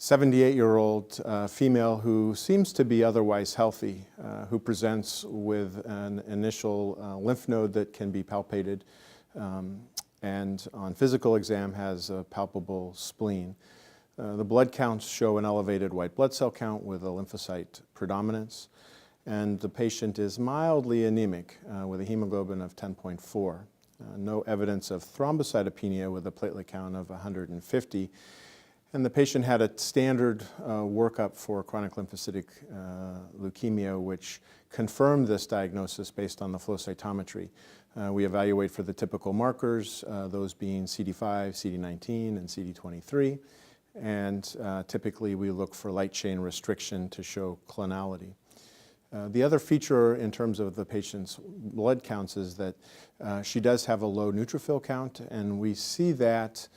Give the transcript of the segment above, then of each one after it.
78-year-old female who seems to be otherwise healthy, who presents with an initial lymph node that can be palpated, and on physical exam has a palpable spleen. The blood counts show an elevated white blood cell count with a lymphocyte predominance, and the patient is mildly anemic with a hemoglobin of 10.4. No evidence of thrombocytopenia with a platelet count of 150. And the patient had a standard workup for chronic lymphocytic leukemia, which confirmed this diagnosis based on the flow cytometry. We evaluate for the typical markers, those being CD5, CD19, and CD23. And typically we look for light chain restriction to show clonality. The other feature in terms of the patient's blood counts is that she does have a low neutrophil count, and we see that,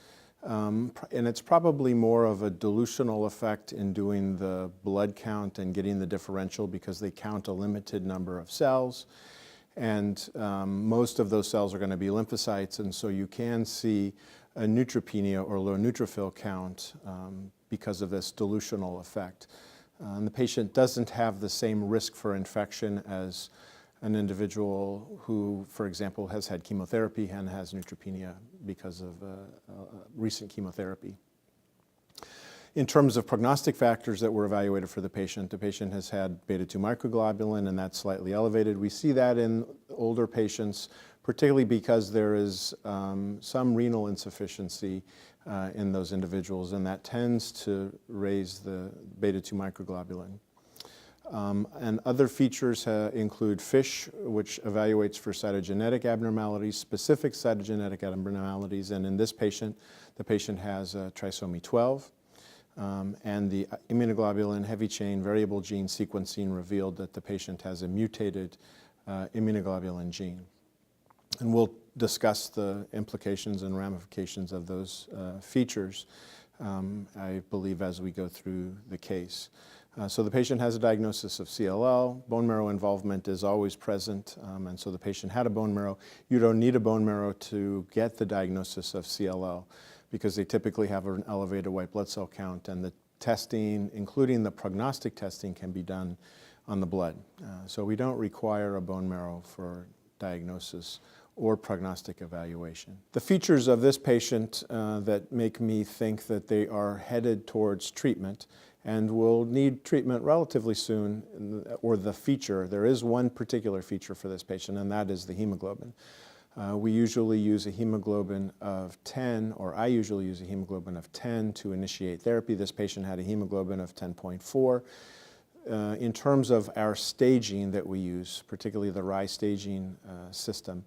and it's probably more of a dilutional effect in doing the blood count and getting the differential because they count a limited number of cells, and most of those cells are going to be lymphocytes, and so you can see a neutropenia or low neutrophil count because of this dilutional effect. The patient doesn't have the same risk for infection as an individual who, for example, has had chemotherapy and has neutropenia because of recent chemotherapy. In terms of prognostic factors that were evaluated for the patient has had beta-2 microglobulin, and that's slightly elevated. We see that in older patients, particularly because there is some renal insufficiency in those individuals, and that tends to raise the beta-2 microglobulin. And other features include FISH, which evaluates for cytogenetic abnormalities, specific cytogenetic abnormalities, and in this patient, the patient has trisomy 12. And the immunoglobulin heavy chain variable gene sequencing revealed that the patient has a mutated immunoglobulin gene. And we'll discuss the implications and ramifications of those features, I believe, as we go through the case. So the patient has a diagnosis of CLL. Bone marrow involvement is always present, and so the patient had a bone marrow. You don't need a bone marrow to get the diagnosis of CLL because they typically have an elevated white blood cell count, and the testing, including the prognostic testing, can be done on the blood. So we don't require a bone marrow for diagnosis or prognostic evaluation. The features of this patient that make me think that they are headed towards treatment and will need treatment relatively soon, or the feature, there is one particular feature for this patient, and that is the hemoglobin. We usually use a hemoglobin of 10, or I usually use a hemoglobin of 10 to initiate therapy. This patient had a hemoglobin of 10.4. In terms of our staging that we use, particularly the Rye staging system,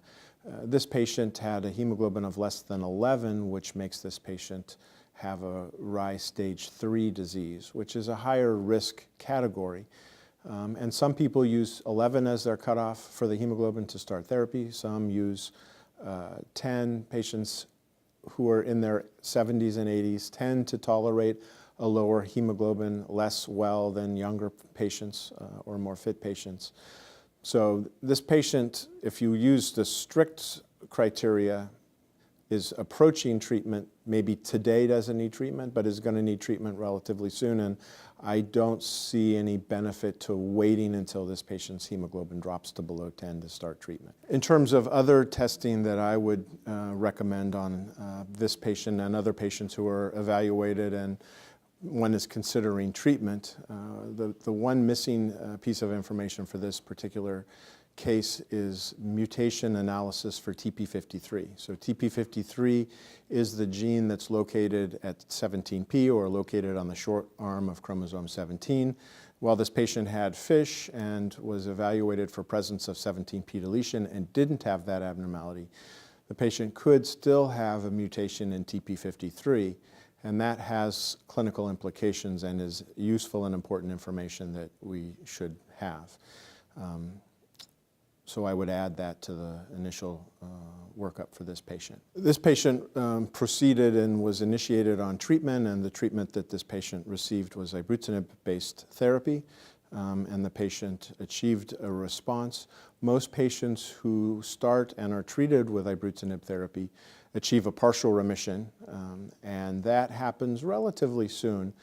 this patient had a hemoglobin of less than 11, which makes this patient have a Rye stage 3 disease, which is a higher risk category. And some people use 11 as their cutoff for the hemoglobin to start therapy. Some use 10. Patients who are in their 70s and 80s tend to tolerate a lower hemoglobin less well than younger patients or more fit patients. So this patient, if you use the strict criteria, is approaching treatment, maybe today doesn't need treatment, but is going to need treatment relatively soon, and I don't see any benefit to waiting until this patient's hemoglobin drops to below 10 to start treatment. In terms of other testing that I would recommend on this patient and other patients who are evaluated and one is considering treatment, the one missing piece of information for this particular case is mutation analysis for TP53. So TP53 is the gene that's located at 17p, or located on the short arm of chromosome 17. While this patient had FISH and was evaluated for presence of 17p deletion and didn't have that abnormality, the patient could still have a mutation in TP53, and that has clinical implications and is useful and important information that we should have. So I would add that to the initial workup for this patient. This patient proceeded and was initiated on treatment, and the treatment that this patient received was ibrutinib-based therapy, and the patient achieved a response. Most patients who start and are treated with ibrutinib therapy achieve a partial remission, and that happens relatively soon.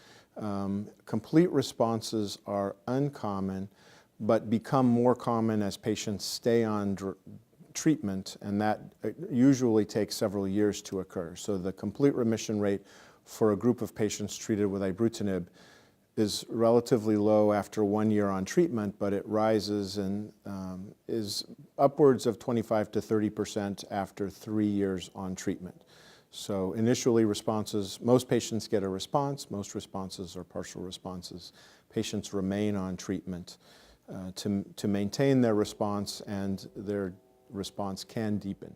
Complete responses are uncommon, but become more common as patients stay on treatment, and that usually takes several years to occur. So the complete remission rate for a group of patients treated with ibrutinib is relatively low after 1 year on treatment, but it rises and is upwards of 25 to 30% after 3 years on treatment. So initially responses, most patients get a response, most responses are partial responses. Patients remain on treatment to maintain their response, and their response can deepen.